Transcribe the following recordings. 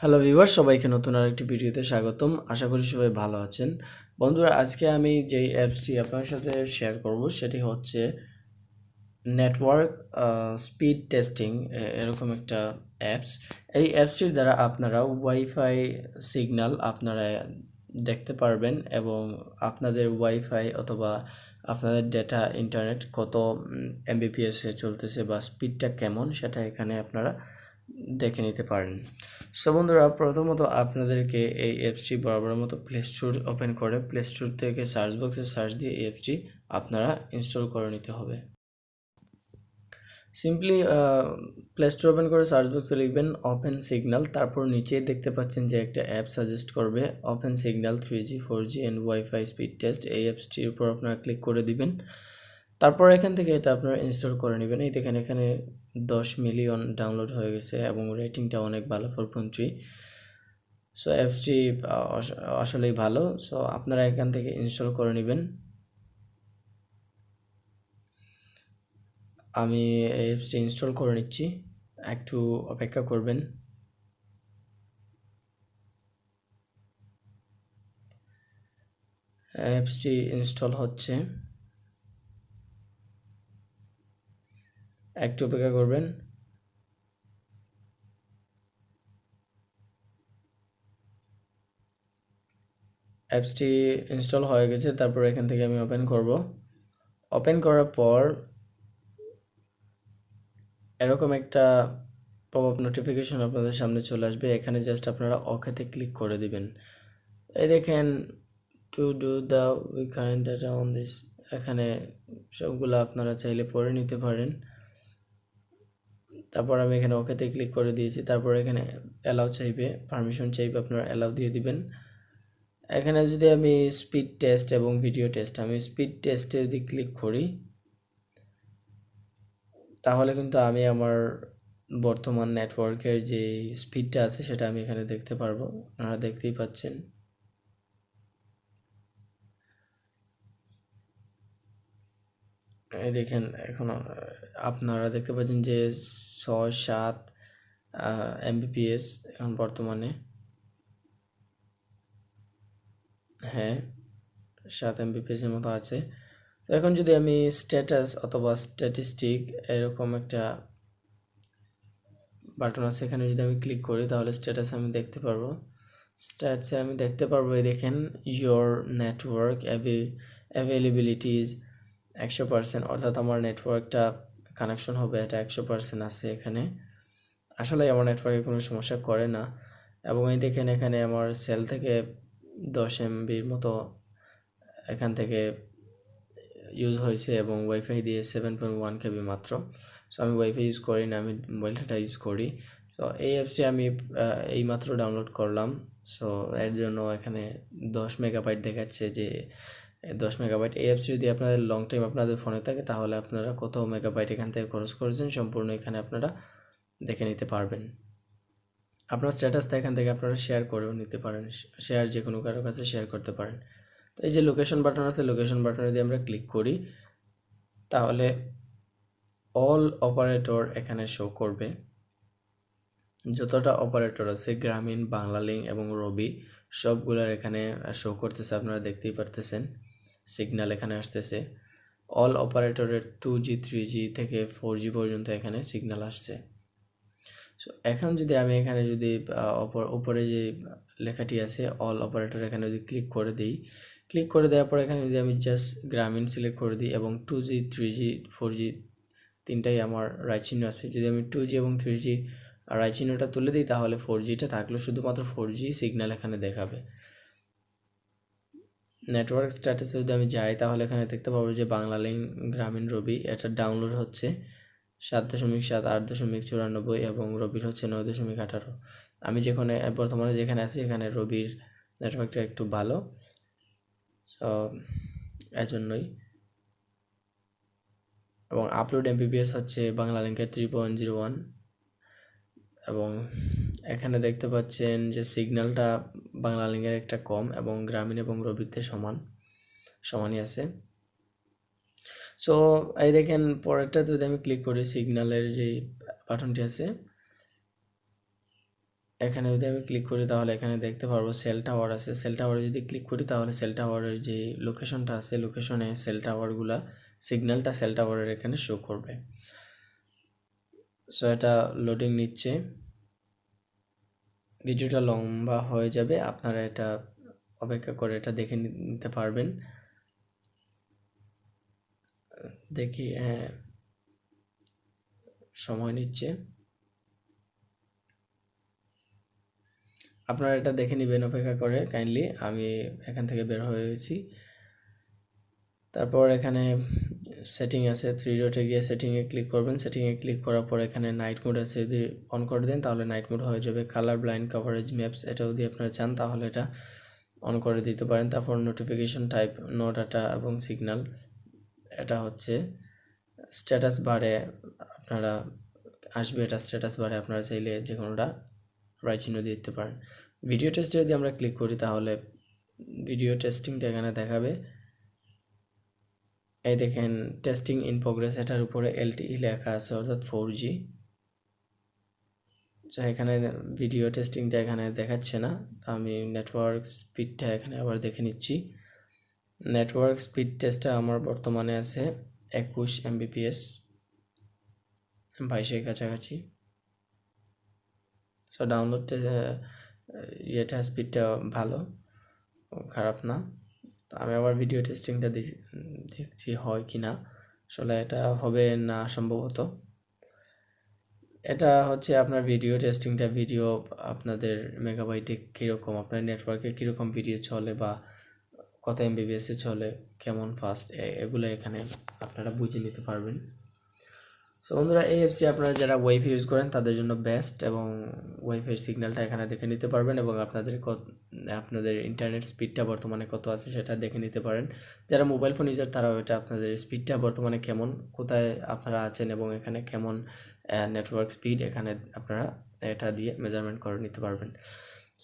Hello viewer, সবাইকে নতুন আরেকটি ভিডিওতে স্বাগতম। আশা করি সবাই ভালো আছেন। বন্ধুরা, আজকে আমি যেই অ্যাপসটি আপনার সাথে শেয়ার করব সেটি হচ্ছে নেটওয়ার্ক স্পিড টেস্টিং। এরকম একটা অ্যাপস। এই অ্যাপসটির দ্বারা আপনারা ওয়াইফাই সিগন্যাল আপনারা দেখতে পারবেন এবং আপনাদের ওয়াইফাই অথবা আপনাদের ডেটা ইন্টারনেট কত এমবিপিএসে চলতেছে বা স্পিডটা কেমন সেটা এখানে আপনারা দেখে নিতে পারেন। সো বন্ধুরা, প্রথমত আপনাদেরকে এই অ্যাপসটি বরাবর মতো প্লে স্টোর ওপেন করে প্লে স্টোর থেকে সার্চ বক্সে সার্চ দিয়ে এই অ্যাপসটি আপনারা ইনস্টল করে নিতে হবে। সিম্পলি প্লে স্টোর ওপেন করে সার্চ বক্সে লিখবেন ওপেন সিগন্যাল, তারপর নিচে দেখতে পাচ্ছেন যে একটা অ্যাপ সাজেস্ট করবে open signal 3G 4G and wifi speed test. এই অ্যাপসটির উপর আপনারা ক্লিক করে দিবেন। তারপর এখান থেকে এটা আপনারা ইনস্টল করে নেবেন। এই দেখেন এখানে 10 মিলিয়ন ডাউনলোড হয়ে গেছে এবং রেটিংটা অনেক ভালো, 4.3। সো অ্যাপসটি আসলেই ভালো। সো আপনারা এখান থেকে ইনস্টল করে নেবেন। আমি এই অ্যাপসটি ইনস্টল করে নিচ্ছি, একটু অপেক্ষা করবেন। অ্যাপসটি ইনস্টল হচ্ছে, একটু অপেক্ষা করবেন। অ্যাপসটি ইনস্টল হয়ে গেছে। তারপর এখান থেকে আমি ওপেন করব। ওপেন করার পর এরকম একটা পপ আপ নোটিফিকেশন আপনাদের সামনে চলে আসবে। এখানে জাস্ট আপনারা ওকেতে ক্লিক করে দিবেন। এই দেখেন to do the we current data on this, এখানে সবগুলো আপনারা চাইলে পড়ে নিতে পারেন। তারপর আমি এখানে ওকেতে ক্লিক করে দিয়েছি। তারপর এখানে অ্যালাউ চাইবে, পারমিশন চাইবে, আপনারা অ্যালাউ দিয়ে দিবেন। এখানে যদি আমি স্পিড টেস্ট এবং ভিডিও টেস্ট, আমি স্পিড টেস্টে যদি ক্লিক করি তাহলে কিন্তু আমি আমার বর্তমান নেটওয়ার্কের যে স্পিডটা আছে সেটা আমি এখানে দেখতে পারবো। আপনারা দেখতেই পাচ্ছেন। এই দেখেন এখন আপনারা দেখতে পাচ্ছেন যে 6-7 এমবিপিএস এখন বর্তমানে। হ্যাঁ, 7 এমবিপিএস এর মতো আছে। তো এখন যদি আমি স্ট্যাটাস অথবা স্ট্যাটিস্টিক এরকম একটা বাটন আছে, এখানে যদি আমি ক্লিক করি তাহলে স্ট্যাটাস আমি দেখতে পারবো। স্ট্যাটাসে আমি দেখতে পারবো, এই দেখেন ইয়োর নেটওয়ার্ক অ্যাভেলেবিলিটি ইজ 100%, অর্থাৎ আমার নেটওয়ার্কটা কানেকশন হবে এটা 100% আছে এখানে। আসলে আমার নেটওয়ার্কে কোনো সমস্যা করে না। এবং এই দেখেন এখানে আমার সেল থেকে 10 এমবির মতো এখান থেকে ইউজ হয়েছে এবং ওয়াইফাই দিয়ে 7.1 কেবি মাত্র। সো আমি ওয়াইফাই ইউজ করি না, আমি মোবাইল ডাটা ইউজ করি। সো এই অ্যাপসটি আমি এইমাত্র ডাউনলোড করলাম। সো এর জন্য এখানে 10 মেগাবাইট দেখাচ্ছে, যে 10 মেগাবাইট। এই অ্যাপসটি যদি আপনাদের লং টাইম আপনাদের ফোনে থাকে তাহলে আপনারা কত মেগাবাইট এখান থেকে খরচ করেছেন সম্পূর্ণ এখানে আপনারা দেখে নিতে পারবেন। আপনার স্ট্যাটাসটা এখান থেকে আপনারা শেয়ার করেও নিতে পারেন, শেয়ার যে কোনো কারোর কাছে শেয়ার করতে পারেন। তো এই যে লোকেশন বাটন আছে, লোকেশন বাটনে যদি আমরা ক্লিক করি তাহলে অল অপারেটর এখানে শো করবে। যতটা অপারেটর আছে গ্রামীণ, বাংলালিংক এবং রবি সবগুলোর এখানে শো করতেছে, আপনারা দেখতেই পারতেছেন। সিগন্যাল এখানে আসতেছে। অল অপারেটরের 2G 3G থেকে 4G পর্যন্ত এখানে সিগন্যাল আসছে। সো এখন যদি আমি এখানে যদি উপরে যে লেখাটি আছে অল অপারেটর, এখানে যদি ক্লিক করে দিই, ক্লিক করে দেওয়ার পর এখানে যদি আমি জাস্ট গ্রামীণ সিলেক্ট করে দিই এবং 2G 3G 4G তিনটাই আমার রাইট চিহ্ন আছে, যদি আমি 2G এবং 3G রাইট চিহ্নটা তুলে দিই তাহলে 4Gটা থাকলে শুধুমাত্র 4G সিগন্যাল এখানে দেখাবে। নেটওয়ার্ক স্ট্যাটাসে যদি আমি যাই তাহলে এখানে দেখতে পাবো যে বাংলালিংক, গ্রামীণ, রবি এটা ডাউনলোড হচ্ছে 7.7, 8.94 এবং রবির হচ্ছে 9.18। আমি যেখানে বর্তমানে যেখানে আছি এখানে রবির নেটওয়ার্কটা একটু ভালো, সো এজন্যই। এবং আপলোড এমবিপিএস হচ্ছে বাংলালিংকের 3.01 এবং এখানে দেখতে পাচ্ছেন যে সিগন্যালটা বাংলালিংকের একটা কম এবং গ্রামীণ এবং রবিতে সমানই আছে। সো এই দেখেন পরেরটা যদি আমি ক্লিক করি, সিগন্যালের যে বাটনটি আছে এখানে যদি আমি ক্লিক করি তাহলে এখানে দেখতে পারবো সেল টাওয়ার আছে। সেল টাওয়ারে যদি ক্লিক করি তাহলে সেল টাওয়ারের যে লোকেশনটা আছে, লোকেশনে সেল টাওয়ারগুলা সিগন্যালটা সেল টাওয়ারের এখানে শো করবে। সো এটা লোডিং নিচ্ছে, ভিডিওটা লম্বা হয়ে যাবে, আপনারা এটা অপেক্ষা করে এটা দেখে নিতে পারবেন। দেখি, সময় নিচ্ছে, আপনারা এটা দেখে নেবেন অপেক্ষা করে কাইন্ডলি। আমি এখান থেকে বের হয়েছি। তারপর এখানে সেটিং আছে, 3 ডটে গিয়ে সেটিংয়ে ক্লিক করবেন। সেটিংয়ে ক্লিক করার পর এখানে নাইট মোড আছে, যদি অন করে দেন তাহলে নাইট মোড হয়ে যাবে। কালার ব্লাইন্ড কভারেজ ম্যাপস, এটা যদি আপনারা চান তাহলে এটা অন করে দিতে পারেন। তারপর নোটিফিকেশন টাইপ নো ডাটা এবং সিগন্যাল, এটা হচ্ছে স্ট্যাটাস বারে আপনারা আসবে, এটা স্ট্যাটাস বারে আপনারা চাইলে যে কোনোটা রাইট চিহ্ন দিয়ে দিতে পারেন। ভিডিও টেস্টে যদি আমরা ক্লিক করি তাহলে ভিডিও টেস্টিংটা এখানে দেখাবে। এই দেখেন টেস্টিং ইন প্রোগ্রেস, এটার উপরে LTE লেখা আছে, অর্থাৎ 4G। তো এখানে ভিডিও টেস্টিংটা এখানে দেখাচ্ছে না, আমি নেটওয়ার্ক স্পিডটা এখানে আবার দেখে নিচ্ছি। নেটওয়ার্ক স্পিড টেস্টটা আমার বর্তমানে আছে 21 Mbps, 22-এর কাছাকাছি। সো ডাউনলোড ইয়েটা স্পিডটা ভালো, খারাপ না। তো আমি আবার ভিডিও টেস্টিংটা দেখছি হয় কি না, আসলে এটা হবে না সম্ভবত। এটা হচ্ছে আপনার ভিডিও টেস্টিংটা, ভিডিও আপনাদের মেগাবাইটে কীরকম, আপনার নেটওয়ার্কে কীরকম ভিডিও চলে বা কত MBPS-এ চলে, কেমন ফাস্ট, এগুলো এখানে আপনারা বুঝে নিতে পারবেন। সো বন্ধুরা, এই অ্যাপসটি আপনারা যারা ওয়াইফাই ইউজ করেন তাদের জন্য বেস্ট, এবং ওয়াইফাই সিগন্যালটা এখানে দেখে নিতে পারবেন এবং আপনাদের ইন্টারনেট স্পিডটা বর্তমানে কত আছে সেটা দেখে নিতে পারেন। যারা মোবাইল ফোন ইউজার তারাও এটা আপনাদের স্পিডটা বর্তমানে কেমন, কোথায় আপনারা আছেন এবং এখানে কেমন নেটওয়ার্ক স্পিড, এখানে আপনারা এটা দিয়ে মেজারমেন্ট করে নিতে পারবেন।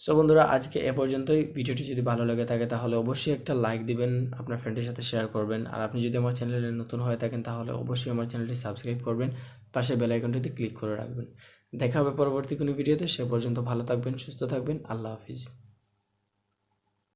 সো বন্ধুরা, আজকে এ পর্যন্তই। ভিডিওটি যদি ভালো লেগে থাকে তাহলে অবশ্যই একটা লাইক দিবেন, আপনার ফ্রেন্ডের সাথে শেয়ার করবেন। আর আপনি যদি আমার চ্যানেলে নতুন হয়ে থাকেন তাহলে অবশ্যই আমার চ্যানেলটি সাবস্ক্রাইব করবেন, পাশে বেল আইকনটিতে ক্লিক করে রাখবেন। দেখা হবে পরবর্তী কোনো ভিডিওতে, সে পর্যন্ত ভালো থাকবেন, সুস্থ থাকবেন, আল্লাহ হাফিজ।